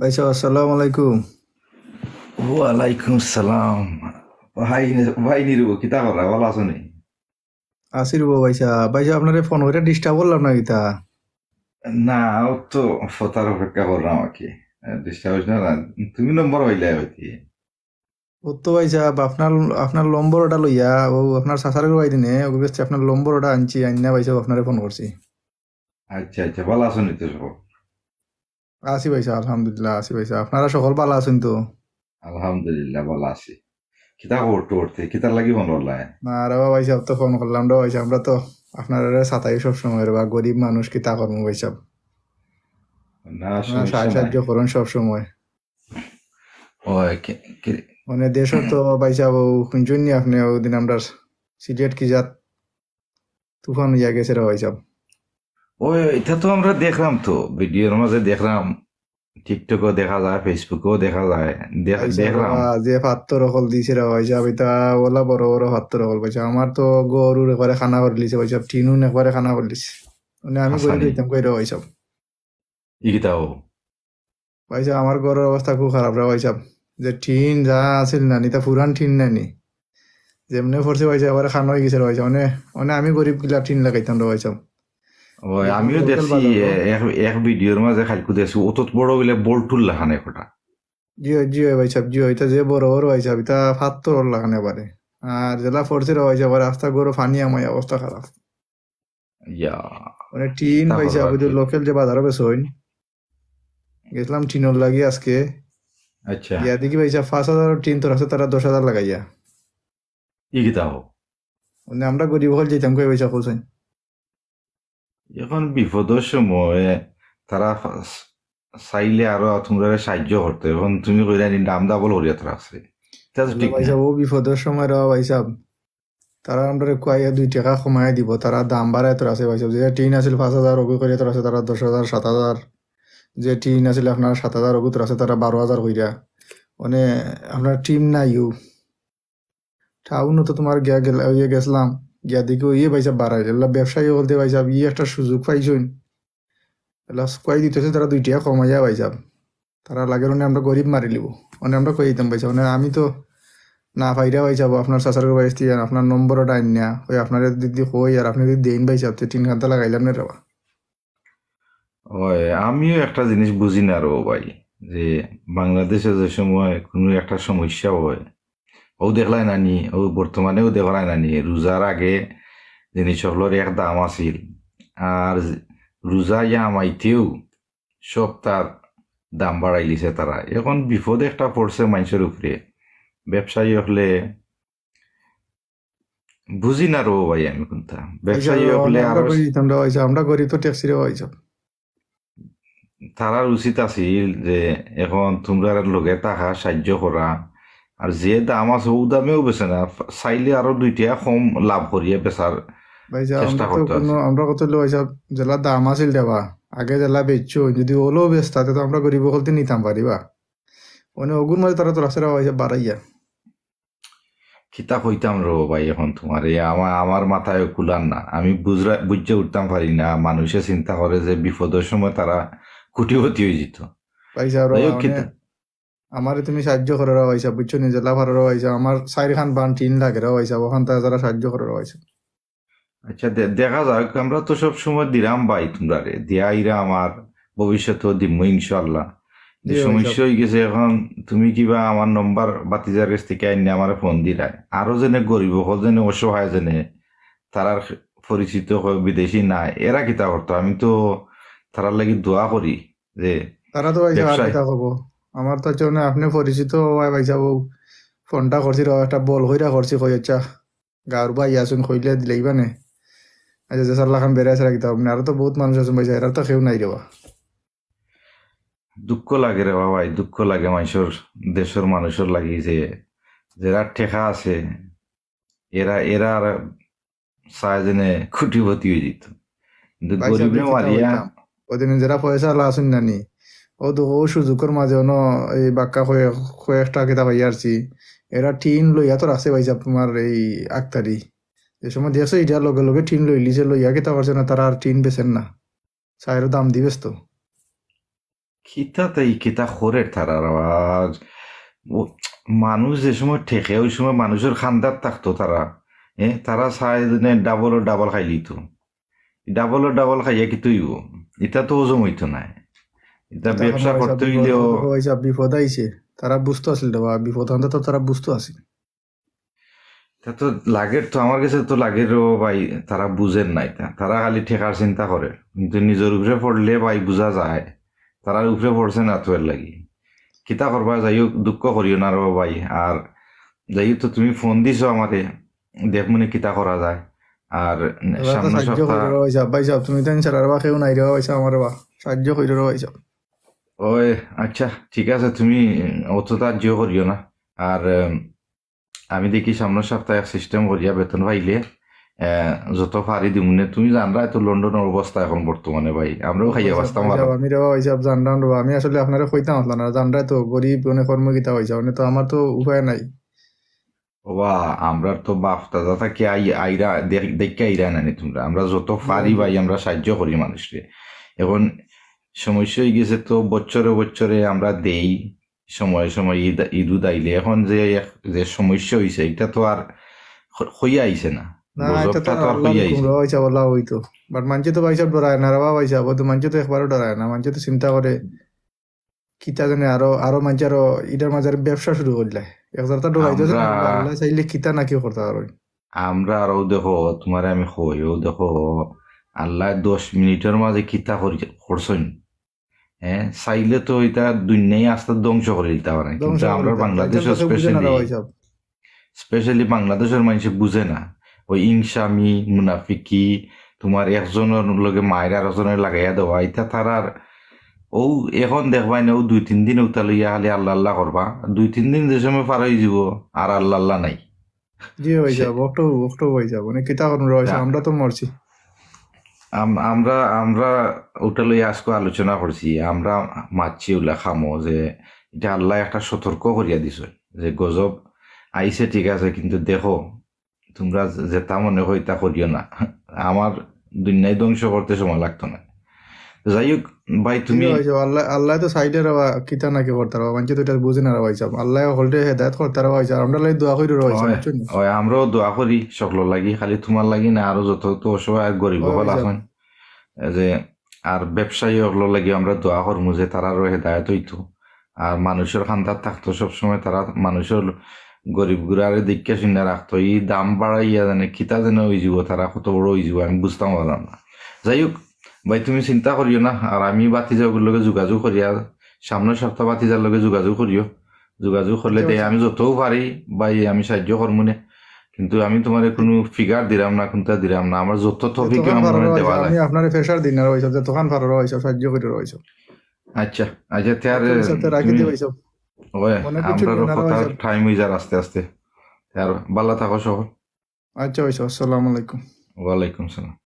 ভাই সাহেব আসসালামু আলাইকুম। ওয়ালাইকুম সালাম। ভাই ভাই নিরু কিতা করা ভালো আছো নি? আসি রুবো ভাই সাহেব আপনারে ফোন করে ডিস্টার্ব করলাম না কিতা? না, ও তো ফতার অপেক্ষা করলাম আর কি। ডিস্টার্ব হইছে না? তুমি নম্বর হইলে হইতি। ও তো ভাই সাহেব আপনার আপনার নম্বর ওটা লইয়া ও আপনার সাসারে ভাই দিনে ও বেশি আপনার নম্বর ওটা আনছি আইনা ভাই সাহেব আপনারে ফোন করছি। আচ্ছা আচ্ছা, ভালো আছো নি তো সব? আসি ভাই সাহেব আলহামদুলিল্লাহ আসি ভাই সাহেব আপনারা সকল ভালো আছেন তো? আলহামদুলিল্লাহ ভালো আছি। কিতা করতে করতে কিতার লাগি মনে হলাই? না রে ভাই সাহেব তো ফোন করলাম রে ভাই সাহেব আমরা তো আপনার সাতাই সব সময় রে বা গরিব মানুষ কিতা করবো ভাই সাহেব। না, আপনারা সমস্যা নাই। সাহায্য করেন সব সময়। ও মানে দেশও তো ভাই সাহেব ও শুনছেন নি আপনি ওদিন আমরা সিলেট কি জাত তুফান হইয়া গেছে রে ভাই সাহেব। ওই এটা তো আমরা দেখলাম, তো ভিডিওর মাঝে দেখলাম। টিকটকেও দেখা যায়, ফেসবুকেও দেখা যায়। পয়সা দেখলাম। বাবা যে পাত্র রকল দিছে রে পয়সা বিতা ওলা বড় বড় পাত্র রকল পয়সা আমার তো গরুর একবারে খানা করে লিছে পয়সা টিনুন একবারে খানা করে লিছে মানে আমি গরিব হাসানি হইতাম কই রে পয়সা। ই কিতাও। পয়সা আমার ঘরের অবস্থা খুব খারাপ রে পয়সা যে টিন যা আছিল না নিতা পুরান টিন নানি যেমনে পড়ছে পয়সা একবারে খানা হয়ে গেছে রে পয়সা মানে মানে আমি গরিব গিলা টিন লাগাইতাম রে পয়সা। ওই যেহেতু আমিও লোকাল দেখছি। বাজার এক এক ভিডিওর মাঝে খালকু দেখছি অত বড় বলে বল্টুল লাখানে ফোটা। জিও জিও পয়সা জিও এটা যে বড় বড় পয়সা বিতা পাত্র লাগানে পারে আর জেলা পড়ছে রে পয়সা রাস্তা গরু ফানি আমার অবস্থা খারাপ ইয়া, মানে টিন কিতা পয়সা করবা আর বুঝি কি। লোকাল যে বাজারে বেচইন গেছিলাম টিনর লাগি আজকে আচ্ছা, গিয়া দেখি পয়সা 5,000 টিন তোর আছে তারা 10,000 লাগাইয়া ই কিতা হোক। মানে আমরা গরিব হল যেতাম কই পয়সা খুলছেন। এখন বিপদের সময় তারা চাইলে আরো তোমরা সাহায্য করতে, এখন তুমি কইরা নি দাম ডাবল হরিয়া তোর আছে, এটা তো বলে ঠিক না। পয়সা ও বিপদের সময় র পয়সা তারা আমরা কয়ে 2 টাকা কমাই দিব তারা দাম বাড়ায় তোর আছে পয়সা যে টিন আছিল 5,000 অগু করে তোর আছে তারা 10,000 7,000 যে টিন আছিল আপনার 7,000 অগু তোর আছে তারা 12,000 কইরা মানে আপনার টিম নাই ইউ টাউন তো তোমার গিয়া গেছিলাম গিয়া দেখি ইয়ে পয়সা বাড়াই ব্যবসায়ী বলতে পয়সা ইয়ে একটা সুযোগ পাইছুন এলা কই দিতেছে তারা 2 টাকা কমাইয়া পয়সা তারা লাগে মানে আমরা গরিব মারি লিব মানে আমরা কই দিতাম পয়সা মানে আমি তো না পাইরা পাই যাবো আপনার চাচার বাইস দিয়ে আপনার নম্বরও ডাইন না ওই আপনার দিদি কই আর আপনি যদি দেন পাই যাবতে 3 ঘন্টা লাগাইলাম না রেবা। ওই আমিও একটা জিনিস বুঝি না রো ভাই, যে বাংলাদেশে যে সময় কোনো একটা সমস্যা হয়, ও দেখলাই নানি, ও বর্তমানেও দেখলাই নানি, রোজার আগে জিনিসগুলোর এক দাম আছিল। আর রোজা ইয়া আমাইতেও সব তার দাম বাড়াই লিছে তারা। এখন বিপদ একটা পড়ছে মানুষের উপরে, ব্যবসায়ী হলে। বুঝি না রো ভাই আমি কোনটা পয়সা ব্যবসায়ী হলে আমরা আরো। কই দিতাম রে পয়সা আমরা করি তো ট্যাক্সি রে পয়সা। তারার উচিত আছিল যে এখন তোমরা লগে টাকা সাহায্য করা। আর যে দাম আছে ও দামেও বেছে না, চাইলে আরো 2 টাকা কম লাভ করিয়া বেচার পয়সা চেষ্টা আমরা তো করতে কোনো আছে। আমরা কত পয়সা জেলা দাম আছিল দেবা আগে জেলা বেচছো যদি ওলো বেচতাতে তো আমরা গরিব হলতে নিতাম পারিবা মানে ওগুর মাঝে তারা তো রাস্তা পয়সা বাড়াইয়া। খিতা কইতাম রো ভাই, এখন তোমার এই আমার আমার মাথায় কুলার না। আমি বুঝতে উঠতাম পারি না, মানুষে চিন্তা করে যে বিপদের সময় তারা কোটিপতি হয়ে যেত। পয়সা আর যাই হোক, মানে খিতা। আমারে তুমি সাহায্য করে রে পয়সা বুঝছো নি জেলা ভাড়া রে পয়সা আমার 4 খান বান টিন লাগে রে পয়সা ওখান থেকে যারা সাহায্য করে রে পয়সা। আচ্ছা, দেখা যাক। আমরা তো সব সময় দিলাম ভাই, তোমরা রে দিয়া ইরা আমার ভবিষ্যতেও দিব ইনশাল্লাহ। জি যে পয়সা সমস্যা হয়ে গেছে এখন, তুমি কিবা আমার নম্বর বাতিজার কাছ থেকে আইনে আমার ফোন দিলাই। আরো যেনে গরিব হল, যেনে অসহায়, যেনে তারার পরিচিত বিদেশি নাই, এরা কিতা করতো। আমি তো তারার লাগি দোয়া করি যে তারা তো পয়সা আর ব্যবসায়। কিতা কব আমার তো জন্য আপনি পরিচিত হয় পয়সা বউ ফোনটা করছি র একটা বল হইরা করছি কই আচ্ছা গাঁর বাই আসুন কইলে দিলেইবা নে আচ্ছা যে সাল্লা খান বেড়ে আছে রাখতে হবে আর তো বহুত মানুষ আছে পয়সা এরা তো কেউ নাই রেবা। দুঃখ লাগে রে বাবাই, দুঃখ লাগে মানুষের, দেশের মানুষের লাগি যে যারা ঠেকা আছে, এরা এরা আর চায় যেনে খুঁটিপতি হয়ে যেত, কিন্তু পয়সা গরিবরে দিয়ে কিতা মারিয়া। হইতাম ওদিন যারা পয়সা আলা আসুন নানি ও তো ও সুযোগের মাঝে অন এই বাক্কা কয়েকটা কিতা পাই আসছি এরা টিন লইয়া তো আছে পয়সা তোমার এই আক্তারি যে সময় দিয়েছে এটা লগে লগে টিন লই লিছে লইয়া কিতা করছে না তারা আর টিন বেছেন না চায়ের দাম দিবেস তো। খিতাতেই কিতা খরের তারার আওয়াজ ও মানুষ যে সময় ঠেকে ওই সময় মানুষের খান্দার থাকতো তারা তারা চাই ডাবল ডাবল খাইলি তো ডাবল খাইয়া কি তুইব এটা তো ওজম হইতো না এটা এটা এখন ব্যবসা হয়েছে করতে বিপদ হইলেও হয়েছে বিপদ আইছে তারা বুঝতে আসল দেবা বিপদ আনতে তো তারা বুঝতে আসিল তা তো লাগের তো আমার কাছে তো লাগেরও ভাই তারা বুঝেন নাই তারা খালি ঠেকার চিন্তা করে কিন্তু নিজের উপরে পড়লে ভাই বুঝা যায় তারা উপরে পড়ছে না তো এর লাগি কিতা করবা যাইও দুঃখ করিও না রো ভাই আর যাইও তো তুমি ফোন দিছো আমারে দেখ মনে কিতা করা যায় আর এবার তো সামনে সাহায্য সপ্তাহ করে রয়েছে ভাই সাহেব তুমি তো ইনশাল্লাহ বা কেউ নাই রে হয়েছে আমার বা সাহায্য করে রয়েছে ওই আচ্ছা ঠিক আছে তুমি অতটা জিও করিও না আর আমি দেখি সামনের সপ্তাহে সিস্টেম করিয়া বেতন পাইলে যত পারি দিমুনে তুমি জানরা তো লন্ডনের অবস্থা এখন বর্তমানে ভাই আমরাও খাইয়া বাঁচতাম ভালো আমি রেবা হয়েছে জানলাম রেবা আমি আসলে আপনারা কইতাম আসলাম না জানরাই তো গরিব অনেক কর্মগীতা হয়েছে মানে তো আমার তো উপায় নাই ওবা আমরা তো বাপ দাদা থাকি আইরা দেখে আইরা নানি তোমরা আমরা যত পারি ভাই আমরা সাহায্য করি মানুষকে এখন সমস্যা হয়ে গেছে তো বছরে বছরে আমরা দেই সময়ে সময় ঈদ উদ আইলে এখন যে যে সমস্যা হয়েছে এটা তো আর হইয়া আইছে না না এটা তো গজবটা তো আর আল্লাহ হইয়া হুকুম আইছে রয়েছে বলা হইতো বাট মানছে তো ভাই সাহেব ডরায় না রেবা ভাই সাহেব তো মানছে তো একবারও ডরায় না মানছে তো চিন্তা করে কিতা জানে আরো আরো মানছে আরো ইটার মাঝে আর ব্যবসা শুরু করলে একজারটা ডরাইতেছে আমরা না আল্লাহ চাইলে কিতা নাকি করতে পারো আমরা আরো দেখো তোমার আমি কই ও দেখো আল্লাহ 10 মিনিটের মাঝে কিতা করছেন চাইলে তো এটা দুনিয়ায় আস্তে ধ্বংস করে দিতে পারে ধ্বংস কিন্তু করে আমরা দিতে পারে। বাংলাদেশে এটা তো বুঝে না রে স্পেশালি ভাই সাহেব স্পেশালি বাংলাদেশের মানুষ বুঝে না ওই ইংসামি মুনাফিকি তোমার একজনের লগে মায়ের আর একজনের লাগাইয়া দেওয়া এটা তারার ও এখন দেখবাই না ও 2-3 দিন উতা লইয়া খালি আল্লাহ আল্লাহ করবা 2-3 দিন যে সময় পার হয়ে যাব আর আল্লাহ আল্লাহ নাই জি হয়ে সে- যাব একটু একটু হয়ে যাব মানে কিতা করুন রয়েছে আমরা তো মরছি আমরা আমরা ওটা লইয়া আজকে আলোচনা করছি আমরা মাছি ওলা খামো যে এটা আল্লাহ একটা সতর্ক করিয়া দিছ যে গজব আইছে ঠিক আছে কিন্তু দেখো তোমরা যেটা মনে হয় তা করিও না আমার দুনিয়ায় ধ্বংস করতে সময় লাগতো না যাই হোক ভাই জি তুমি হয়ে যাব আল্লাহ আল্লাহ তো সাইডে রাবা কিতা নাকি করতে রাবা মানছে তো এটা বুঝে না ভাই সাহেব আল্লাহ হলটে হেদায়েত করতে রাবা ভাই সাহেব আমরা লাই দোয়া কইরে রয়েছে ওই বুঝছেন ওই আমরাও দোয়া করি সকল লাগি খালি তোমার লাগি না আরো যত তো অসহায় আর গরিব ওই হল সাহেব আছেন যে আর ব্যবসায়ী হলো লাগি আমরা দোয়া করমু যে তারারও হেদায়ত হইতো আর মানুষের খান্দার থাকতো সবসময় তারা মানুষের গরিব গুড়ারে দিকে শুনে রাখতো এই দাম বাড়াইয়া জানে খিতা যেন হয়ে যাব তারা কত বড় হয়ে যাব আমি বুঝতাম পারলাম না যাই হোক ভাই তুমি চিন্তা করিও না আর আমি বাতিজাগুলোর লগে যোগাযোগ করিয়া সামনের সপ্তাহ বাতিজার লগে যোগাযোগ করিও যোগাযোগ করলে আচ্ছা দেয় ভাই আমি যতও পারি ভাই আমি সাহায্য করবো না কিন্তু আমি তোমার কোনো ফিগার দিলাম না কোনটা দিলাম না আমার যত টপিক যতক্ষণ আমার পারো মনে রয়েছে দেওয়া আমি লাগে আপনার প্রেশার দিন না ভাই সাহেব যতক্ষণ পারো রয়েছে সাহায্য করে রয়েছে আচ্ছা আচ্ছা তার আচ্ছা ভাই সাহেব রাখি তুমি দিই ভাই সাহেব ওই অনেক কিছু আমরারও দিন আর ভাই কথার সাহেব টাইম হয়ে যায় আস্তে আস্তে আর ভালো থাকো সব আচ্ছা ভাই সাহেব আসসালামু আলাইকুম ওয়ালাইকুম সালাম